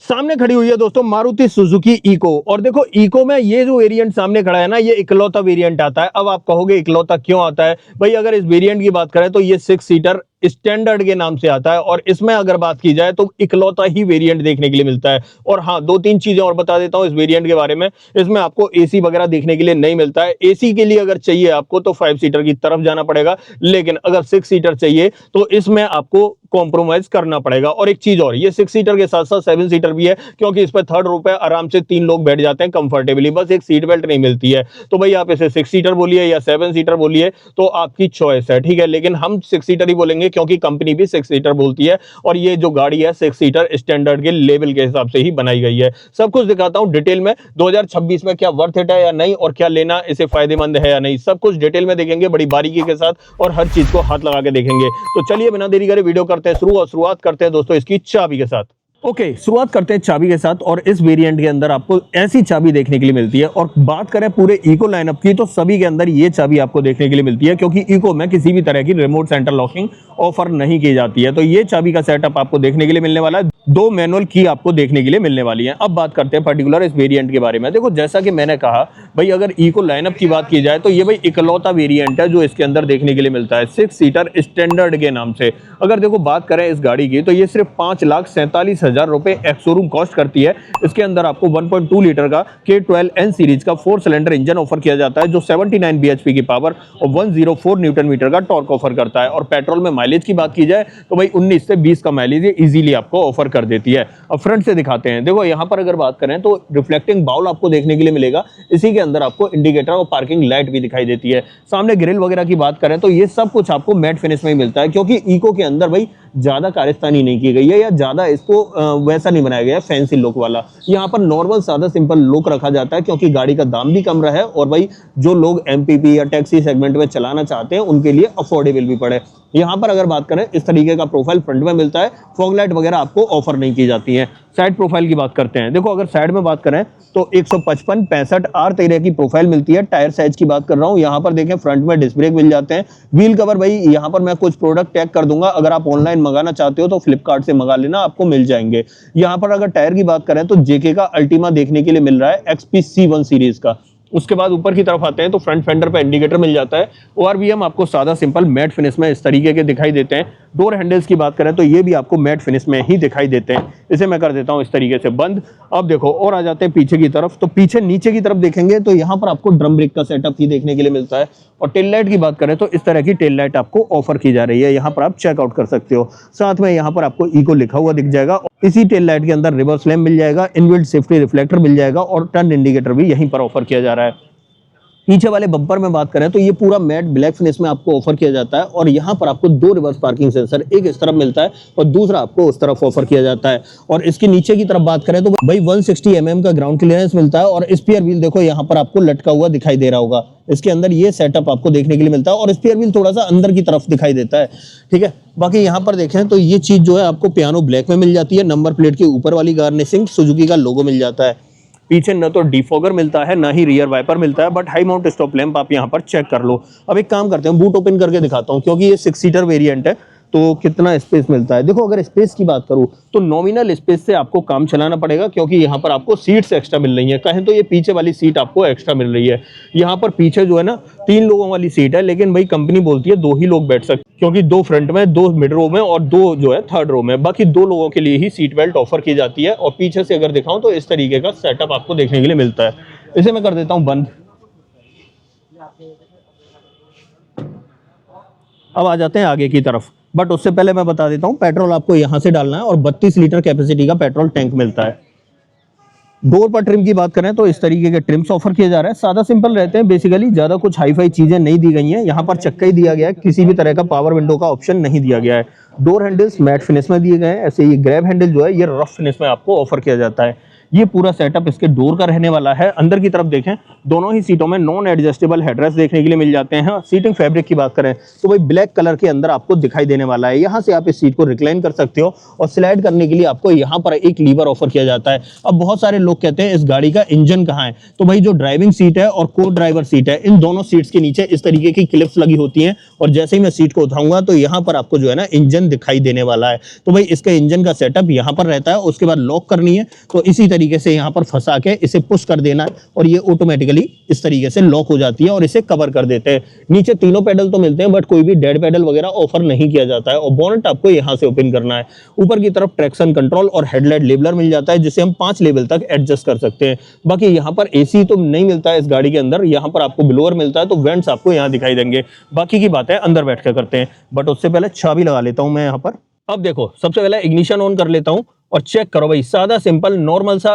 सामने खड़ी हुई है दोस्तों मारुति सुजुकी इको। और देखो इको में ये जो वेरिएंट सामने खड़ा है ना, ये इकलौता वेरिएंट आता है। अब आप कहोगे इकलौता क्यों आता है भाई? अगर इस वेरिएंट की बात करें तो ये 6 सीटर स्टैंडर्ड के नाम से आता है और इसमें अगर बात की जाए तो इकलौता ही वेरिएंट देखने के लिए मिलता है। और हाँ, दो तीन चीजें और बता देता हूं इस वेरिएंट के बारे में। इसमें आपको एसी वगैरह देखने के लिए नहीं मिलता है। एसी के लिए अगर चाहिए आपको तो 5 सीटर की तरफ जाना पड़ेगा, लेकिन अगर 6 सीटर चाहिए तो इसमें आपको कॉम्प्रोमाइज करना पड़ेगा। और एक चीज और, ये 6 सीटर के साथ साथ 7 सीटर भी है, क्योंकि इस पर थर्ड रो पे आराम से 3 लोग बैठ जाते हैं कंफर्टेबली, बस एक सीट बेल्ट नहीं मिलती है। तो भाई आप इसे 6 सीटर बोलिए या 7 सीटर बोलिए तो आपकी चॉइस है, ठीक है। लेकिन हम 6 सीटर ही बोलेंगे क्योंकि कंपनी भी 6 सीटर बोलती है और ये जो गाड़ी है 6 सीटर स्टैंडर्ड के लेवल के हिसाब से ही बनाई गई है। सब कुछ दिखाता हूं डिटेल में, 2026 में क्या वर्थ इट है या नहीं, और क्या लेना इसे फायदेमंद है या नहीं, सब कुछ डिटेल में देखेंगे बड़ी बारीकी के साथ और हर चीज को हाथ लगा के देखेंगे। तो चलिए बिना देरी करे वीडियो करते हैं शुरू, और शुरुआत करते हैं दोस्तों इसकी चाबी के साथ। शुरुआत करते हैं चाबी के साथ। और इस वेरिएंट के अंदर आपको ऐसी चाबी देखने के लिए मिलती है। और बात करें पूरे इको लाइनअप की तो सभी के अंदर ये चाबी आपको देखने के लिए मिलती है, क्योंकि इको में किसी भी तरह की रिमोट सेंटर लॉकिंग ऑफर नहीं की जाती है। तो ये चाबी का सेटअप आपको देखने के लिए मिलने वाला है, 2 मैनुअल की आपको देखने के लिए मिलने वाली है। अब बात करते हैं पर्टिकुलर इस वेरिएंट के बारे में। देखो जैसा कि मैंने कहा भाई, अगर इको लाइनअप की बात की जाए तो ये भाई इकलौता वेरिएंट है जो इसके अंदर देखने के लिए मिलता है 6 सीटर स्टैंडर्ड के नाम से। अगर देखो बात करें इस गाड़ी की तो ये सिर्फ 5,47,000 रुपए शोरूम कॉस्ट करती है। इसके अंदर आपको 1.2 लीटर का K12N सीरीज का 4 सिलेंडर इंजन ऑफर किया जाता है, जो 79 bhp की पावर और 104 न्यूटन मीटर का टॉर्क ऑफर करता है। और पेट्रोल में माइलेज की बात की जाए तो भाई 19 से 20 का माइलेज ये इजीली आपको ऑफर कर देती है। अब फ्रंट से दिखाते हैं। देखो यहाँ पर अगर बात करें तो रिफ्लेक्टिंग बाउल आपको देखने के लिए मिलेगा। इसी के अंदर आपको इंडिकेटर और पार्किंग लाइट भी दिखाई देती है। सामने ग्रिल वगैरह की बात करें तो ये सब कुछ आपको मैट फिनिश में ही मिलता है, क्योंकि इको के अंदर भाई ज्यादा कारस्तानी नहीं की गई है या ज्यादा इसको वैसा नहीं बनाया गया है फैंसी लुक वाला। यहाँ पर नॉर्मल सादा सिंपल लुक रखा जाता है, क्योंकि गाड़ी का दाम भी कम रहे और भाई जो लोग एमपीपी या टैक्सी सेगमेंट में चलाना चाहते हैं उनके लिए अफोर्डेबल भी पड़े। यहाँ पर अगर बात करें इस तरीके का प्रोफाइल फ्रंट में मिलता है। फॉग लाइट वगैरह आपको ऑफर नहीं की जाती है। साइड प्रोफाइल की बात करते हैं। देखो अगर साइड में बात करें तो 155 65 R13 की प्रोफाइल मिलती है। टायर साइज की बात कर रहा हूँ, यहाँ पर देखें फ्रंट में डिस्क ब्रेक मिल जाते हैं। व्हील कवर भाई यहाँ पर मैं कुछ प्रोडक्ट टैग कर दूंगा, अगर आप ऑनलाइन मंगाना चाहते हो तो फ्लिपकार्ट से मंगा लेना, आपको मिल जाएंगे। यहाँ पर अगर टायर की बात करें तो जेके का अल्टीमा देखने के लिए मिल रहा है XP-C1 सीरीज का। उसके बाद ऊपर की तरफ आते हैं तो फ्रंट फेंडर पे इंडिकेटर मिल जाता है। ORVM आपको सादा सिंपल मैट फिनिश में इस तरीके के दिखाई देते हैं। डोर हैंडल्स की बात करें तो ये भी आपको मैट फिनिश में ही दिखाई देते हैं। इसे मैं कर देता हूं इस तरीके से बंद। अब देखो और आ जाते हैं पीछे की तरफ, तो पीछे नीचे की तरफ देखेंगे तो यहाँ पर आपको ड्रम ब्रेक का सेटअप ही देखने के लिए मिलता है। और टेल लाइट की बात करें तो इस तरह की टेल लाइट आपको ऑफर की जा रही है, यहाँ पर आप चेकआउट कर सकते हो। साथ में यहाँ पर आपको इको लिखा हुआ दिख जाएगा। इसी टेल लाइट के अंदर रिवर्स लैम्प मिल जाएगा, इनबिल्ट सेफ्टी रिफ्लेक्टर मिल जाएगा और टर्न इंडिकेटर भी यहीं पर ऑफर किया जा रहा है। पीछे वाले बम्पर में बात करें तो ये पूरा मैट ब्लैक फिनिश में आपको ऑफर किया जाता है। और यहाँ पर आपको 2 रिवर्स पार्किंग सेंसर, एक इस तरफ मिलता है और दूसरा आपको उस तरफ ऑफर किया जाता है। और इसके नीचे की तरफ बात करें तो भाई 160 mm का ग्राउंड क्लियरेंस मिलता है। और स्पेयर व्हील देखो यहाँ पर आपको लटका हुआ दिखाई दे रहा होगा, इसके अंदर ये सेटअप आपको देखने के लिए मिलता है। और स्पेयर व्हील थोड़ा सा अंदर की तरफ दिखाई देता है, ठीक है। बाकी यहाँ पर देखें तो ये चीज जो है आपको पियानो ब्लैक में मिल जाती है। नंबर प्लेट के ऊपर वाली गार्निशिंग सुजुकी का लोगो मिल जाता है। पीछे न तो डिफॉगर मिलता है ना ही रियर वाइपर मिलता है, but high mount stop lamp आप यहाँ पर चेक कर लो। अब एक काम करते हैं, बूट ओपन करके दिखाता हूँ, क्योंकि ये 6 सीटर वेरिएंट है तो कितना स्पेस मिलता है। देखो अगर स्पेस की बात करूं तो नॉमिनल स्पेस से आपको काम चलाना पड़ेगा, क्योंकि यहाँ पर आपको सीट्स एक्स्ट्रा मिल रही हैं। कहें तो ये पीछे वाली सीट आपको एक्स्ट्रा मिल रही है। यहाँ पर पीछे जो है ना 3 लोगों वाली सीट है, लेकिन भाई कंपनी बोलती है 2 ही लोग बैठ सकते, क्योंकि 2 फ्रंट में, 2 मिड रो में और 2 जो है थर्ड रो में। बाकी 2 लोगों के लिए ही सीट बेल्ट ऑफर की जाती है। और पीछे से अगर दिखाऊं तो इस तरीके का सेटअप आपको देखने के लिए मिलता है। इसे मैं कर देता हूँ बंद। अब आ जाते हैं आगे की तरफ, बट उससे पहले मैं बता देता हूं पेट्रोल आपको यहां से डालना है और 32 लीटर कैपेसिटी का पेट्रोल टैंक मिलता है। डोर पर ट्रिम की बात करें तो इस तरीके के ट्रिम्स ऑफर किए जा रहे हैं, सादा सिंपल रहते हैं बेसिकली, ज्यादा कुछ हाई फाई चीजें नहीं दी गई हैं। यहाँ पर चक्का ही दिया गया है, किसी भी तरह का पावर विंडो का ऑप्शन नहीं दिया गया है। डोर हैंडल्स मैट फिनिश में दिए गए हैं। ऐसे ये ग्रैब हैंडल जो है ये रफ फिनिश में आपको ऑफर किया जाता है। ये पूरा सेटअप इसके डोर का रहने वाला है। अंदर की तरफ देखें, दोनों ही सीटों में नॉन एडजस्टेबल हेडरेस्ट देखने के लिए मिल जाते हैं। सीटिंग फैब्रिक की बात करें तो भाई ब्लैक कलर के अंदर आपको दिखाई देने वाला है। यहाँ से आप इस सीट को रिक्लाइन कर सकते हो और स्लाइड करने के लिए आपको यहाँ पर एक लीवर ऑफर किया जाता है। अब बहुत सारे लोग कहते हैं इस गाड़ी का इंजन कहाँ है, तो भाई जो ड्राइविंग सीट है और को ड्राइवर सीट है, इन दोनों सीट्स के नीचे इस तरीके की क्लिप्स लगी होती हैं और जैसे ही मैं सीट को उठाऊंगा तो यहाँ पर आपको जो है ना इंजन दिखाई देने वाला है। तो भाई इसका इंजन का सेटअप यहाँ पर रहता है, उसके बाद लॉक करनी है तो इसी तरीके से यहाँ पर फंसा के इसे पुश कर देना है और ये ऑटोमेटिकली इस तरीके से लॉक हो जाती है और इसे कवर कर देते हैं। नीचे तीनों पेडल तो मिलते हैं बट कोई भी डेड पेडल वगैरह ऑफर नहीं किया जाता है और बोनट आपको यहाँ से ओपन करना है। ऊपर की तरफ ट्रैक्शन कंट्रोल और हेडलाइट लेबलर मिल जाता है जिसे हम 5 लेवल तक एडजस्ट कर सकते हैं। बाकी यहाँ पर एसी तो नहीं मिलता है इस गाड़ी के अंदर, यहाँ पर आपको ब्लोअर मिलता है तो वेंट्स आपको यहाँ दिखाई देंगे। बाकी की बात है अंदर बैठ के करते हैं, बट उससे पहले चाबी लगा लेता हूं मैं यहाँ पर। अब देखो, सबसे पहले इग्निशन ऑन कर लेता हूं और चेक करो भाई, सादा सिंपल नॉर्मल सा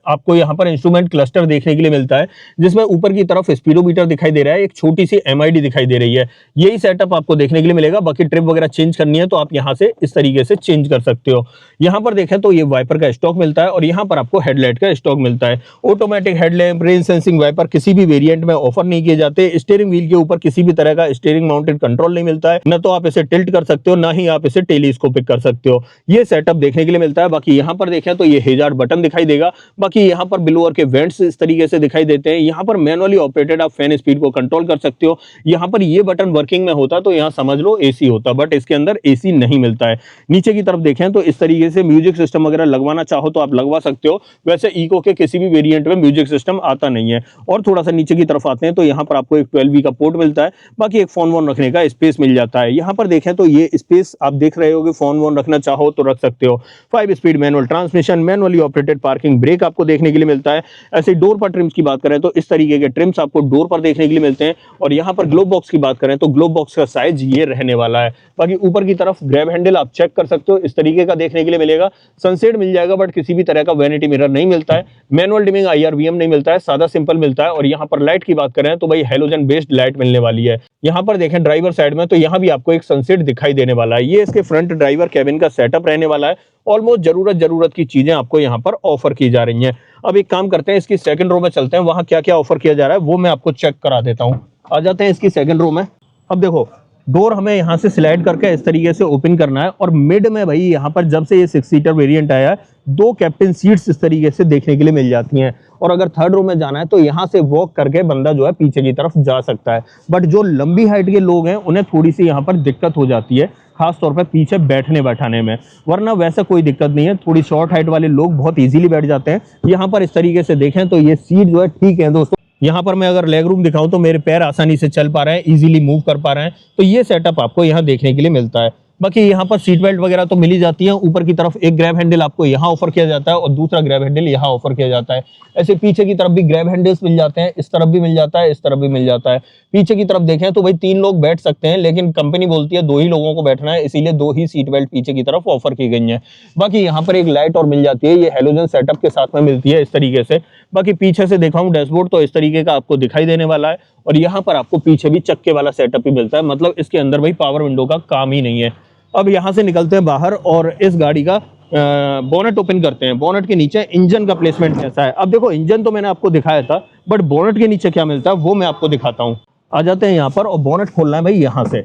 आपको यहाँ पर इंस्ट्रूमेंट क्लस्टर देखने के लिए मिलता है जिसमें ऊपर की तरफ स्पीडोमीटर दिखाई दे रहा है, एक छोटी सी एमआईडी दिखाई दे रही है। यही सेटअप आपको देखने के लिए मिलेगा। बाकी ट्रिप वगैरह चेंज करनी है तो आप यहाँ से इस तरीके से चेंज कर सकते हो। यहाँ पर देखें तो ये वाइपर का स्टॉक मिलता है और यहाँ पर आपको हेडलाइट का स्टॉक मिलता है। Automatic headlamp, rain sensing wiper किसी भी वेरिएंट में ऑफर नहीं किए जाते। स्टीयरिंग व्हील के ऊपर किसी भी तरह का स्टीयरिंग माउंटेड कंट्रोल नहीं मिलता है, न तो आप इसे टिल्ट कर सकते हो ना ही आप इसे टेलीस्कोपिक कर सकते हो। ये सेटअप देखने के लिए मिलता है। बाकी यहाँ पर देखें तो ये हेजार्ड बटन दिखाई देगा। बाकी यहाँ पर ब्लोअर के वेंट्स इस तरीके से दिखाई देते हैं। यहाँ पर मैनुअली ऑपरेटेड आप फैन स्पीड को कंट्रोल कर सकते हो। यहाँ पर ये बटन वर्किंग में होता तो यहाँ समझ लो एसी होता, बट इसके अंदर एसी नहीं मिलता है। नीचे की तरफ देखें तो इस तरीके से म्यूजिक सिस्टम वगैरह लगवाना चाहो तो आप लगवा सकते हो। वैसे इको के किसी भी वेरिएंट में म्यूजिक सिस्टम आता नहीं है। और थोड़ा सा नीचे की तरफ आते हैं तो यहाँ पर आपको एक 12V का पोर्ट मिलता है। बाकी एक फोन वोन रखने का स्पेस मिल जाता है। यहाँ पर देखें तो ये स्पेस आप देख रहे हो कि फोन वोन रखना चाहो तो रख सकते हो। 5 speed manual transmission, manually operated parking brake आपको देखने के लिए मिलता है। ऐसे डोर पर ट्रिम्स की बात करें तो इस तरीके के ट्रिम्स आपको डोर पर देखने के लिए मिलते हैं। और यहाँ पर ग्लोब बॉक्स की बात करें तो ग्लोब बॉक्स का साइज ये रहने वाला है। बाकी ऊपर की तरफ ग्रैब हैंडल आप चेक कर सकते हो, इस तरीके का देखने के लिए मिलेगा। सनसेट मिल जाएगा बट किसी भी तरह का वैनिटी मिरर नहीं मिलता है। मैनुअल डिमिंग IRVM नहीं मिलता है, सादा सिंपल मिलता है। और यहाँ पर लाइट की बात करें तो भाई हेलोजन बेस्ड लाइट मिलने वाली है। यहाँ पर देखें ड्राइवर साइड में तो यहाँ भी आपको एक सनसेट दिखाई देने वाला है। ये इसके फ्रंट ड्राइवर कैबिन का सेटअप रहने वाला है। ऑलमोस्ट जरूरत की चीजें आपको यहाँ पर ऑफर की जा रही हैं। अब एक काम करते हैं, इसकी सेकंड रो में चलते हैं, वहां क्या क्या ऑफर किया जा रहा है वो मैं आपको चेक करा देता हूँ। आ जाते हैं इसकी सेकंड रो में। अब देखो, डोर हमें यहाँ से स्लाइड करके इस तरीके से ओपन करना है और मिड में भाई यहाँ पर जब से ये 6 सीटर वेरिएंट आया है 2 कैप्टन सीट्स इस तरीके से देखने के लिए मिल जाती हैं। और अगर थर्ड रो में जाना है तो यहाँ से वॉक करके बंदा जो है पीछे की तरफ जा सकता है। बट जो लंबी हाइट के लोग हैं उन्हें थोड़ी सी यहाँ पर दिक्कत हो जाती है, खास तौर पर पीछे बैठने बैठाने में, वरना वैसा कोई दिक्कत नहीं है। थोड़ी शॉर्ट हाइट वाले लोग बहुत इजीली बैठ जाते हैं। यहाँ पर इस तरीके से देखें तो ये सीट जो है ठीक है दोस्तों। यहाँ पर मैं अगर लेग रूम दिखाऊं तो मेरे पैर आसानी से चल पा रहे हैं, इजीली मूव कर पा रहे हैं। तो ये सेटअप आपको यहाँ देखने के लिए मिलता है। बाकी यहाँ पर सीट बेल्ट वगैरह तो मिल ही जाती है। ऊपर की तरफ एक ग्रैब हैंडल आपको यहाँ ऑफर किया जाता है और दूसरा ग्रैब हैंडल यहाँ ऑफर किया जाता है। ऐसे पीछे की तरफ भी ग्रैब हैंडल्स मिल जाते हैं, इस तरफ भी मिल जाता है, इस तरफ भी मिल जाता है। पीछे की तरफ देखें तो भाई 3 लोग बैठ सकते हैं, लेकिन कंपनी बोलती है 2 ही लोगों को बैठना है, इसीलिए 2 ही सीट बेल्ट पीछे की तरफ ऑफर की गई है। बाकी यहाँ पर एक लाइट और मिल जाती है, ये हेलोजन सेटअप के साथ में मिलती है इस तरीके से। बाकी पीछे से दिखाऊं डैशबोर्ड तो इस तरीके का आपको दिखाई देने वाला है। और यहाँ पर आपको पीछे भी चक्के वाला सेटअप ही मिलता है, मतलब इसके अंदर भाई पावर विंडो का काम ही नहीं है। अब यहाँ से निकलते हैं बाहर और इस गाड़ी का बोनट ओपन करते हैं। बोनट के नीचे इंजन का प्लेसमेंट कैसा है। अब देखो, इंजन तो मैंने आपको दिखाया था, बट बोनट के नीचे क्या मिलता है वो मैं आपको दिखाता हूँ। आ जाते हैं यहाँ पर और बोनट खोलना है भाई यहाँ से।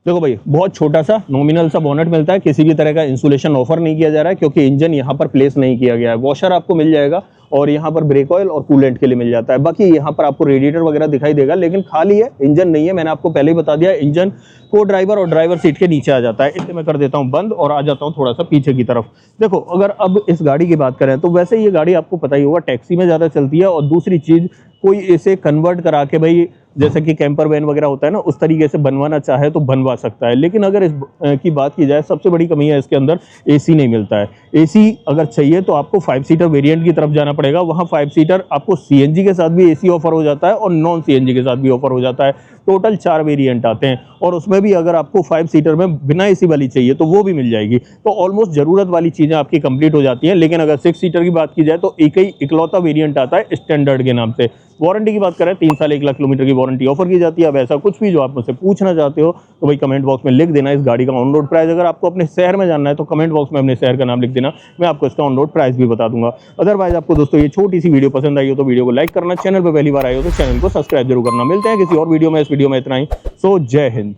देखो भाई, बहुत छोटा सा नॉमिनल सा बोनट मिलता है। किसी भी तरह का इंसुलेशन ऑफर नहीं किया जा रहा है क्योंकि इंजन यहाँ पर प्लेस नहीं किया गया है। वॉशर आपको मिल जाएगा और यहाँ पर ब्रेक ऑयल और कूलेंट के लिए मिल जाता है। बाकी यहाँ पर आपको रेडिएटर वगैरह दिखाई देगा, लेकिन खाली है, इंजन नहीं है। मैंने आपको पहले ही बता दिया, इंजन को ड्राइवर और ड्राइवर सीट के नीचे आ जाता है। इसे मैं कर देता हूँ बंद और आ जाता हूँ थोड़ा सा पीछे की तरफ। देखो, अगर अब इस गाड़ी की बात करें तो वैसे ये गाड़ी आपको पता ही होगा टैक्सी में ज़्यादा चलती है। और दूसरी चीज़, कोई इसे कन्वर्ट करा के भाई जैसे कि कैंपर वैन वगैरह होता है ना, उस तरीके से बनवाना चाहे तो बनवा सकता है। लेकिन अगर इस की बात की जाए, सबसे बड़ी कमी है इसके अंदर एसी नहीं मिलता है। एसी अगर चाहिए तो आपको 5 सीटर वेरिएंट की तरफ जाना पड़ेगा। वहाँ 5 सीटर आपको सीएनजी के साथ भी एसी ऑफर हो जाता है और नॉन सीएनजी के साथ भी ऑफर हो जाता है। टोटल 4 वेरिएंट आते हैं और उसमें भी अगर आपको 5 सीटर में बिना एसी वाली चाहिए तो वो भी मिल जाएगी। तो ऑलमोस्ट जरूरत वाली चीज़ें आपकी कंप्लीट हो जाती हैं। लेकिन अगर 6 सीटर की बात की जाए तो एक ही इकलौता वेरिएंट आता है स्टैंडर्ड के नाम से। वारंटी की बात करें, 3 साल 1 लाख किलोमीटर की वारंटी ऑफर की जाती है। अब ऐसा कुछ भी जो आप मुझसे पूछना चाहते हो तो भाई कमेंट बॉक्स में लिख देना। इस गाड़ी का ऑन रोड प्राइस अगर आपको अपने शहर में जानना है तो कमेंट बॉक्स में अपने शहर का नाम लिख देना। देना, मैं आपको इसका ऑन रोड प्राइस भी बता दूंगा। अदरवाइज आपको दोस्तों ये छोटी सी वीडियो पसंद आई हो तो वीडियो को लाइक करना, चैनल पर पहली बार आए हो तो चैनल को सब्सक्राइब जरूर करना। मिलते हैं किसी और वीडियो में, इस वीडियो में इतना ही। सो जय हिंद।